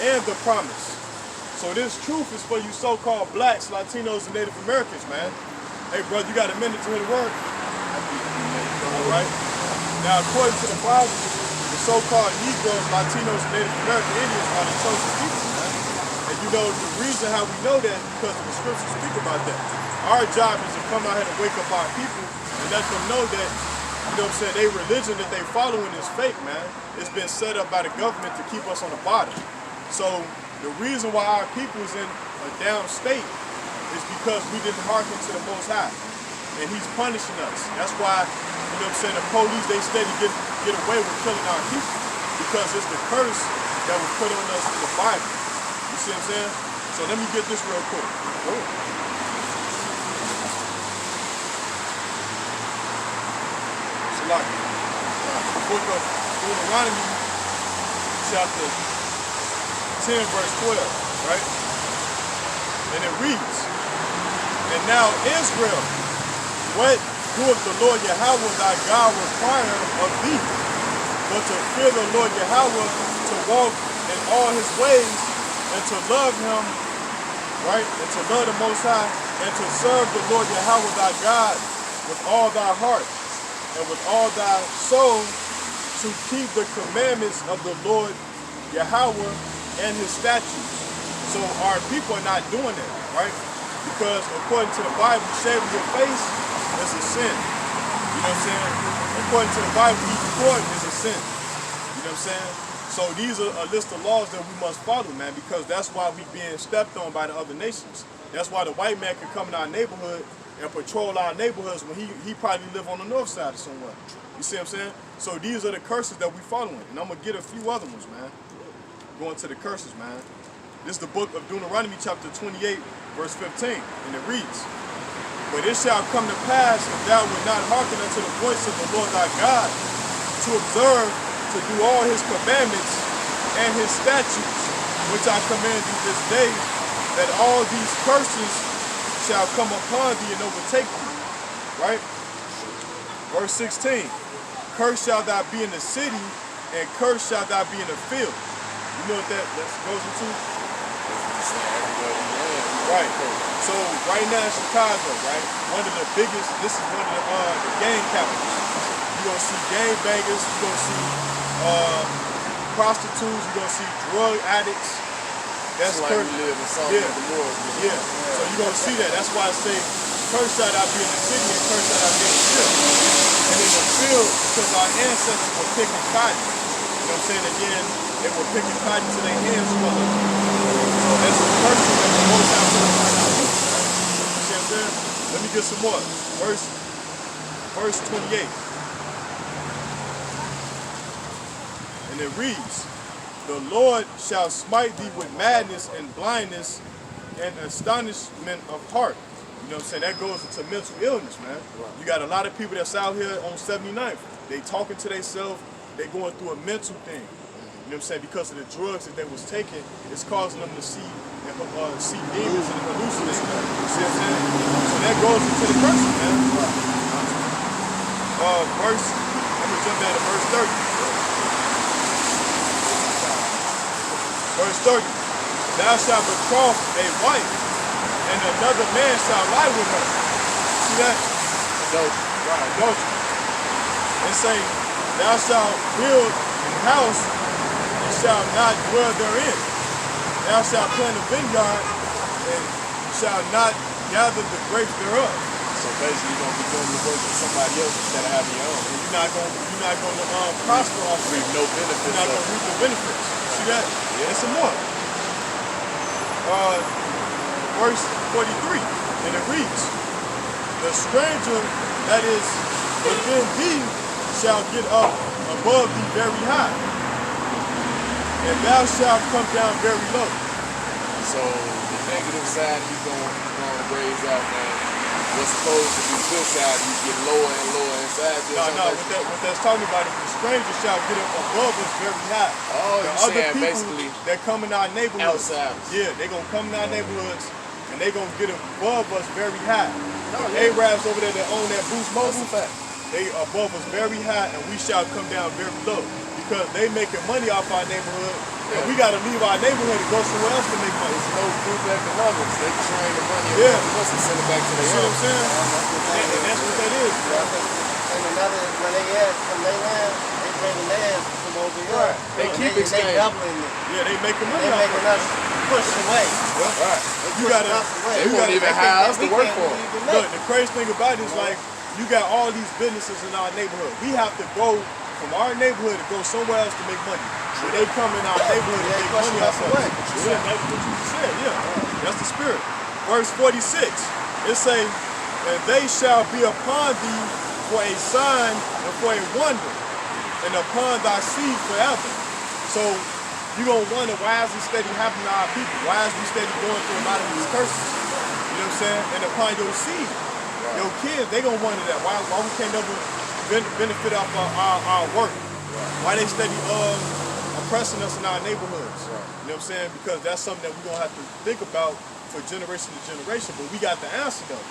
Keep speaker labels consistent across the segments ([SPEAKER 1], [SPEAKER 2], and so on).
[SPEAKER 1] and the promise. So this truth is for you so-called blacks, Latinos, and Native Americans, man. Hey, brother, you got a minute to hear the word? All right. Now, according to the Bible, the so-called Negroes, Latinos, and Native American Indians are the chosen people, man. And you know, the reason how we know that is because the scriptures speak about that. Our job is to come out here and wake up our people and let them know that, you know what I'm saying, their religion that they following is fake, man. It's been set up by the government to keep us on the bottom. So the reason why our people is in a down state is because we didn't hearken to the Most High. And he's punishing us. That's why, you know what I'm saying, the police, they steady get away with killing our people. Because it's the curse that was put on us in the Bible. You see what I'm saying? So let me get this real quick. The book of Deuteronomy, chapter 10, verse 12, right? And it reads, "And now Israel, what doeth the Lord Yahweh thy God require of thee, but to fear the Lord Yahweh, to walk in all his ways, and to love him," right? "And to love the Most High, and to serve the Lord Yahweh thy God with all thy heart, and with all thy soul, to keep the commandments of the Lord Yahweh and his statutes." So our people are not doing that, right? Because according to the Bible, shaving your face is a sin. You know what I'm saying? According to the Bible, eating pork is a sin. You know what I'm saying? So these are a list of laws that we must follow, man, because that's why we being stepped on by the other nations. That's why the white man can come in our neighborhood and patrol our neighborhoods when he probably live on the north side or somewhere. You see what I'm saying? So these are the curses that we following. And I'm going to get a few other ones, man. Going to the curses, man. This is the book of Deuteronomy chapter 28, verse 15. And it reads, "But it shall come to pass, if thou wilt not hearken unto the voice of the Lord thy God, to observe, to do all his commandments and his statutes, which I command thee this day, that all these curses shall come upon thee and overtake thee." Right? Verse 16. "Cursed shalt thou be in the city, and cursed shalt thou be in the field." You know what that goes into? Right. So right now in Chicago, right, one of the biggest, this is one of the gang capitals. You're gonna see gang bangers, you're gonna see prostitutes, you're gonna see drug addicts. That's
[SPEAKER 2] like we live in South
[SPEAKER 1] yeah. So you're gonna see that. That's why I say, "Cursed shalt thou be in the city, and cursed shalt thou be in the field." And in the field, because our ancestors were picking cotton. You know what I'm saying? Again, they were picking cotton to their hands swelling. So that's the curse that the Most High put upon our people. You see what I'm saying? Let me get some more. Verse 28. And it reads, "The Lord shall smite thee with madness and blindness and astonishment of heart." You know what I'm saying? That goes into mental illness, man. Right. You got a lot of people that's out here on 79th. They talking to themselves. They going through a mental thing. You know what I'm saying? Because of the drugs that they was taking, it's causing them to see demons and hallucinate. You see what I'm saying? So that goes into the curses, man. I'm gonna jump down to verse 30. Verse 30. "Thou shalt betroth a wife, and another man shall lie with her." See that? Adultery. Right, adultery. And say, "Thou shalt build an house, and shalt not dwell therein. Thou shalt plant a vineyard, and shalt not gather the grapes thereof."
[SPEAKER 2] So basically, you're gonna be doing the work of somebody else instead of having your own.
[SPEAKER 1] And you're not gonna prosper off
[SPEAKER 2] reap no benefits.
[SPEAKER 1] You're not gonna reap the benefits. See that?
[SPEAKER 2] Yeah.
[SPEAKER 1] And some more. Verse 43, and it reads, "The stranger that is within thee shall get up above thee very high, and thou shalt come down very low."
[SPEAKER 2] So the negative side, you're gonna raise out, man. What's supposed to be good side, you get lower and lower inside.
[SPEAKER 1] No, what that's talking about is the stranger shall get up above us very high.
[SPEAKER 2] Oh,
[SPEAKER 1] the
[SPEAKER 2] you're
[SPEAKER 1] other
[SPEAKER 2] saying
[SPEAKER 1] people
[SPEAKER 2] basically
[SPEAKER 1] that come in our neighborhoods.
[SPEAKER 2] Outsiders.
[SPEAKER 1] Yeah, they gonna come in our neighborhoods and they gonna get above us very high.
[SPEAKER 2] No,
[SPEAKER 1] the Arabs over there that own that Boost Mobile, they above us very high, and we shall come down very low. Because they making money off our neighborhood, and we got to leave our neighborhood and go somewhere else to make money.
[SPEAKER 2] There's no group economics. They train the money
[SPEAKER 1] Yeah.
[SPEAKER 2] once and send it back to the
[SPEAKER 1] You see what I'm saying? And that's what that is.
[SPEAKER 3] And another is when they add from their land, they bring the land from over here.
[SPEAKER 2] Right. They keep
[SPEAKER 3] They
[SPEAKER 2] exchanging.
[SPEAKER 3] doubling it.
[SPEAKER 1] Yeah, they making money
[SPEAKER 3] They
[SPEAKER 1] off
[SPEAKER 3] making
[SPEAKER 1] of it.
[SPEAKER 3] us push away.
[SPEAKER 2] Right.
[SPEAKER 1] You gotta,
[SPEAKER 2] They won't even hire us to work for them.
[SPEAKER 1] look, the crazy thing about it is like, you got all these businesses in our neighborhood. We have to go from our neighborhood to go somewhere else to make money. When they come in our neighborhood to make money off of it. Yeah, that's what you just said, yeah. That's the spirit. Verse 46, it say, and they shall be upon thee for a sign and for a wonder, and upon thy seed forever. So you're going to wonder, why is this steady happening to our people? Why is we steady going through a lot of these curses? You know what I'm saying? And upon your seed. Your kids, they going to wonder that. Why we can't never benefit off our work? Why they steady oppressing us in our neighborhoods? You know what I'm saying? Because that's something that we're going to have to think about for generation to generation. But we got the answer though.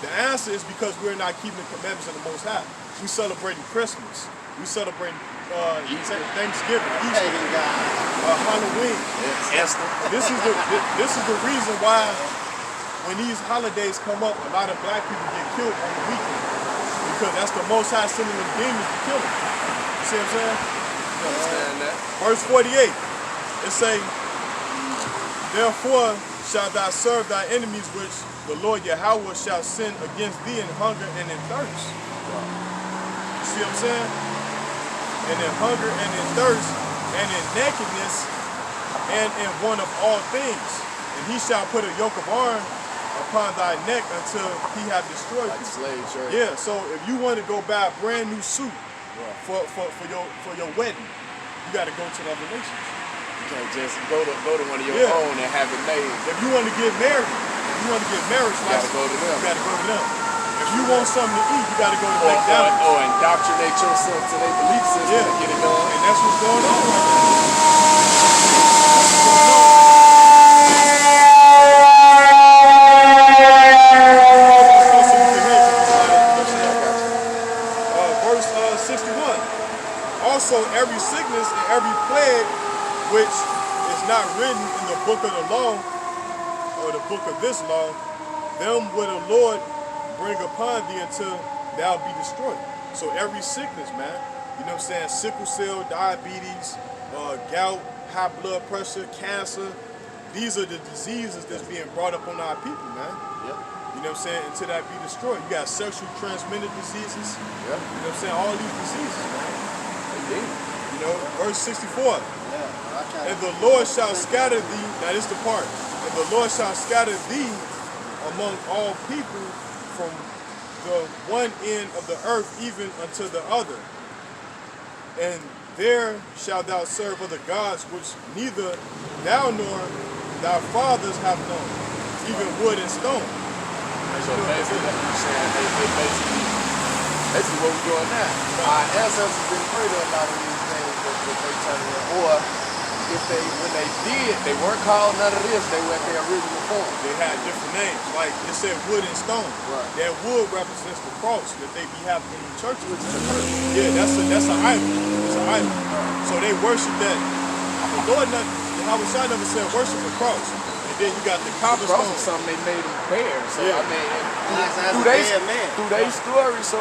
[SPEAKER 1] The answer is because we're not keeping the commandments of the Most High. We celebrating Christmas. We celebrating Thanksgiving, Easter, Halloween.
[SPEAKER 2] Yes.
[SPEAKER 1] This is the reason why when these holidays come up, a lot of black people get killed on the weekend. Because that's the Most High sending them demons to kill them. You see what I'm saying?
[SPEAKER 2] Understand that?
[SPEAKER 1] Verse 48, it say, therefore shalt thou serve thy enemies, which the Lord Yahweh shall send against thee in hunger and in thirst. You see what I'm saying? And in hunger and in thirst and in nakedness and in want of all things. And he shall put a yoke of iron upon thy neck until he have destroyed
[SPEAKER 2] Like
[SPEAKER 1] you.
[SPEAKER 2] slave shirt.
[SPEAKER 1] Yeah, so if you want to go buy a brand new suit for your wedding, you got to go to the other nations.
[SPEAKER 2] You can't just go to one of your own and have it made.
[SPEAKER 1] If you want to get married, you gotta go to them. You gotta go to them. If you want something to eat, you gotta go to McDonald's.
[SPEAKER 2] Or indoctrinate yourself to their belief system and get it done.
[SPEAKER 1] And that's what's going on right now. Verse 61. Also, every sickness and every plague which is not written in the book of the law, or the book of this law, them will the Lord bring upon thee until thou be destroyed. So every sickness, man, you know what I'm saying, sickle cell, diabetes, gout, high blood pressure, cancer, these are the diseases that's being brought up on our people, man.
[SPEAKER 2] Yep.
[SPEAKER 1] You know what I'm saying, until that be destroyed. You got sexual transmitted diseases,
[SPEAKER 2] Yep.
[SPEAKER 1] you know what I'm saying, all these diseases, man.
[SPEAKER 2] Indeed.
[SPEAKER 1] You know, verse 64, and the Lord shall scatter thee, now this is the part, and the Lord shall scatter thee among all people from the one end of the earth even unto the other. And there shalt thou serve other gods which neither thou nor thy fathers have known, even wood and stone.
[SPEAKER 2] So basically, basically what we're doing now. Our ancestors didn't pray to a lot of these things that they turn in. Or if when they did, they weren't called none of this, they went their original form.
[SPEAKER 1] They had different names, like it said wood and stone.
[SPEAKER 2] Right.
[SPEAKER 1] That wood represents the cross that they be having in the churches. Yeah, that's an idol. It's an idol. So they worship that. The Lord, Yahweh Shai never said worship the cross. And then you got the cobblestone.
[SPEAKER 2] Cross is something they made them bear. So
[SPEAKER 1] Yeah.
[SPEAKER 2] I mean,
[SPEAKER 3] man.
[SPEAKER 2] through their story, so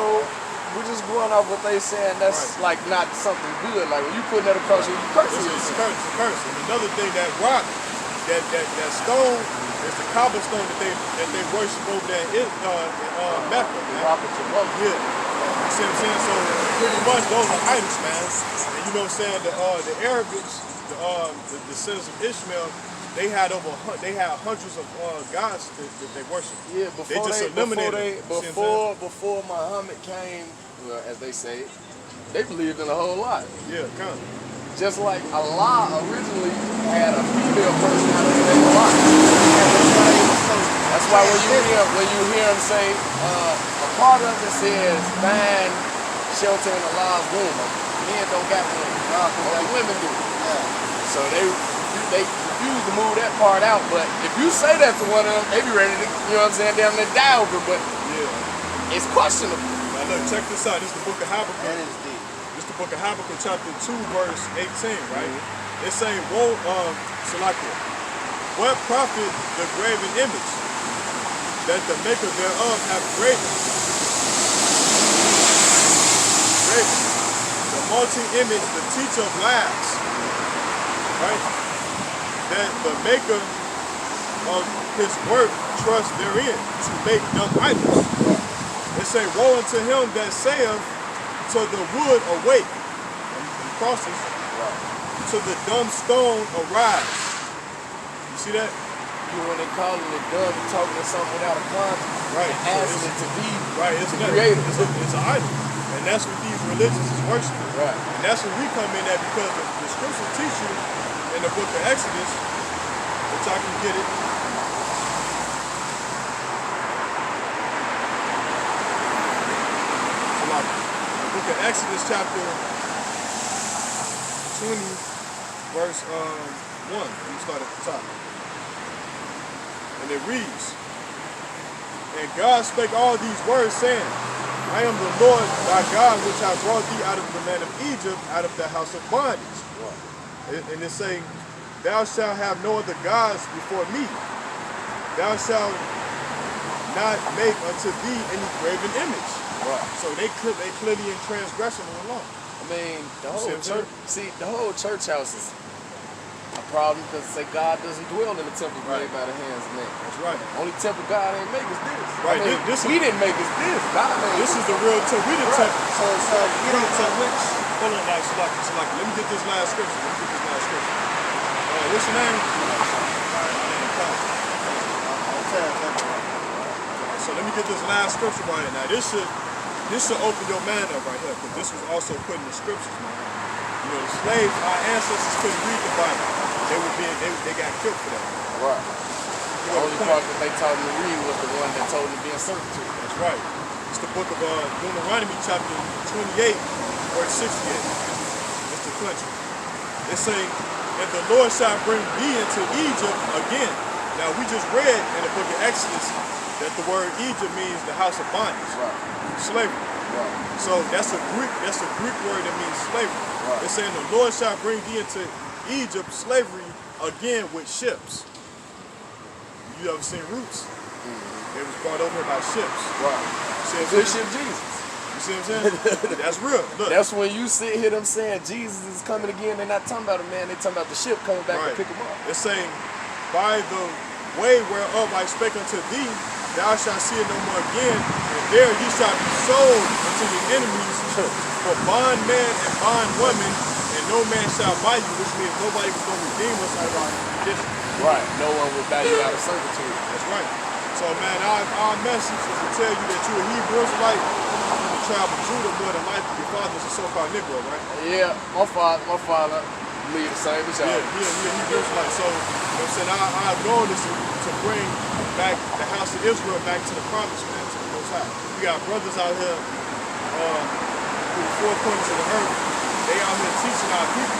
[SPEAKER 2] we're just going off what they saying. That's like not something good. Like when you put that across, you curse
[SPEAKER 1] It's
[SPEAKER 2] it.
[SPEAKER 1] a curse, it's a curse. And another thing, that rock, that stone is the cobblestone that they worship over there in Mecca. Man.
[SPEAKER 2] Rock it to love.
[SPEAKER 1] Yeah. You see what I'm saying? So pretty much those are idols, man. And you know what I'm saying? The Arabics, the descendants of Ishmael, they had hundreds of gods that they worship.
[SPEAKER 2] Yeah, before Muhammad came, well, as they say, they believed in a whole lot.
[SPEAKER 1] Yeah, kind of.
[SPEAKER 2] Just like Allah originally had a female personality named Allah. That's why when you hear him say, a part of it says, find shelter in Allah's womb. Men don't got one. Only women do. So they refuse to move that part out. But if you say that to one of them, they be ready to, you know what I'm saying, damn near die over. But
[SPEAKER 1] Yeah.
[SPEAKER 2] it's questionable.
[SPEAKER 1] Now look, check this out. This is the book of Habakkuk.
[SPEAKER 3] That is deep.
[SPEAKER 1] This is the book of Habakkuk, chapter 2, verse 18, right? It's saying, woe, Salakia, what profit the graven image, that the maker thereof have graven? Graven. The multi-image, the teacher of lies, right? That the maker of his work trust therein, to make dumb idols. It say, woe unto him that saith to the wood awake, and crosses, to the dumb stone arise. You see that?
[SPEAKER 2] When they calling it dumb, you're talking to something without a context.
[SPEAKER 1] Right.
[SPEAKER 2] And asking it to be
[SPEAKER 1] it's
[SPEAKER 2] the creator.
[SPEAKER 1] It's an idol. And that's what these religions is worshiping.
[SPEAKER 2] Right.
[SPEAKER 1] And that's what we come in at, because the scriptures teach you in the book of Exodus, which I can get it. The book of Exodus chapter 20, verse 1. Let me start at the top. And it reads, and God spake all these words, saying, I am the Lord thy God, which hath brought thee out of the land of Egypt, out of the house of bondage. And it's saying, thou shalt have no other gods before me. Thou shalt not make unto thee any graven image.
[SPEAKER 2] Right.
[SPEAKER 1] So they clearly in transgression of the law.
[SPEAKER 2] I mean, the whole church. See, the whole church house is a problem, because say God doesn't dwell in the temple made by the hands of men.
[SPEAKER 1] That's right.
[SPEAKER 2] Only temple God ain't make is this.
[SPEAKER 1] Right.
[SPEAKER 2] I mean, we didn't make is this. God made
[SPEAKER 1] This is the real temple. We the temple.
[SPEAKER 3] So you don't know which.
[SPEAKER 1] Hold on, like, Salaki. Let me get this last scripture. What's your name? So let me get this last scripture right here. Now this should open your mind up right here, because this was also put in the scriptures, man. You know, the slaves, our ancestors couldn't read the Bible. They got killed for that.
[SPEAKER 2] Right. The only part that they taught them to read was the one that told them to be in servitude.
[SPEAKER 1] That's right. It's the book of Deuteronomy chapter 28, verse 68. It's the country. It's saying, and the Lord shall bring thee into Egypt again. Now we just read in the book of Exodus that the word Egypt means the house of bondage, slavery.
[SPEAKER 2] Right.
[SPEAKER 1] So that's a Greek word that means slavery.
[SPEAKER 2] Right.
[SPEAKER 1] It's saying the Lord shall bring thee into Egypt, slavery, again with ships. You ever seen Roots? They was brought over by ships.
[SPEAKER 2] Right.
[SPEAKER 1] See what I'm
[SPEAKER 2] Good
[SPEAKER 1] saying?
[SPEAKER 2] ship Jesus.
[SPEAKER 1] You see what I'm saying? That's real. Look.
[SPEAKER 2] That's when you hear them saying Jesus is coming again. They're not talking about a man. They're talking about the ship coming back to pick him up.
[SPEAKER 1] It's saying, by the way whereof I spake unto thee, thou shalt see it no more again, and there ye shall be sold unto your enemies for bondman and bondwoman, and no man shall buy you, which means nobody was going to redeem us out of our condition.
[SPEAKER 2] Right. No one will buy you out of servitude.
[SPEAKER 1] That's right. So, man, our message is to tell you that you're a Hebrew Israelite, you travel Judah more than likely. Your father's a so-called Negro, right?
[SPEAKER 2] Yeah, my father believe the same as y'all.
[SPEAKER 1] Yeah, Hebrew Israelite. So, you know what I'm saying, our goal is to bring back the house of Israel back to the promised land, to the Most High. We got brothers out here through the four corners of the earth. They out here teaching our people.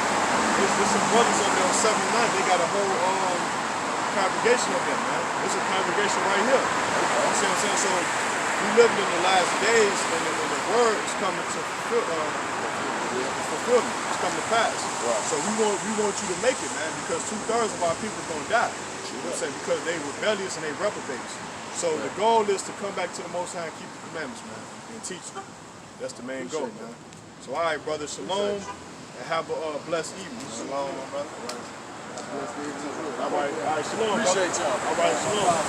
[SPEAKER 1] There's some brothers over there on 79. They got a whole congregation of them, man. There's a congregation right here. You know what I'm saying? So we living in the last days, and the word is coming to fulfillment. It's coming to pass.
[SPEAKER 2] Right.
[SPEAKER 1] So we want you to make it, man, because 2/3 of our people are gonna die. You know what I'm saying? Because they rebellious and they reprobates. So the goal is to come back to the Most High and keep the commandments, man, and teach them. That's the main goal, man. So all right, brother, shalom, and have a blessed evening.
[SPEAKER 3] Shalom, my brother.
[SPEAKER 1] All right, shalom.
[SPEAKER 2] Appreciate y'all.
[SPEAKER 1] All right, shalom.
[SPEAKER 3] All right.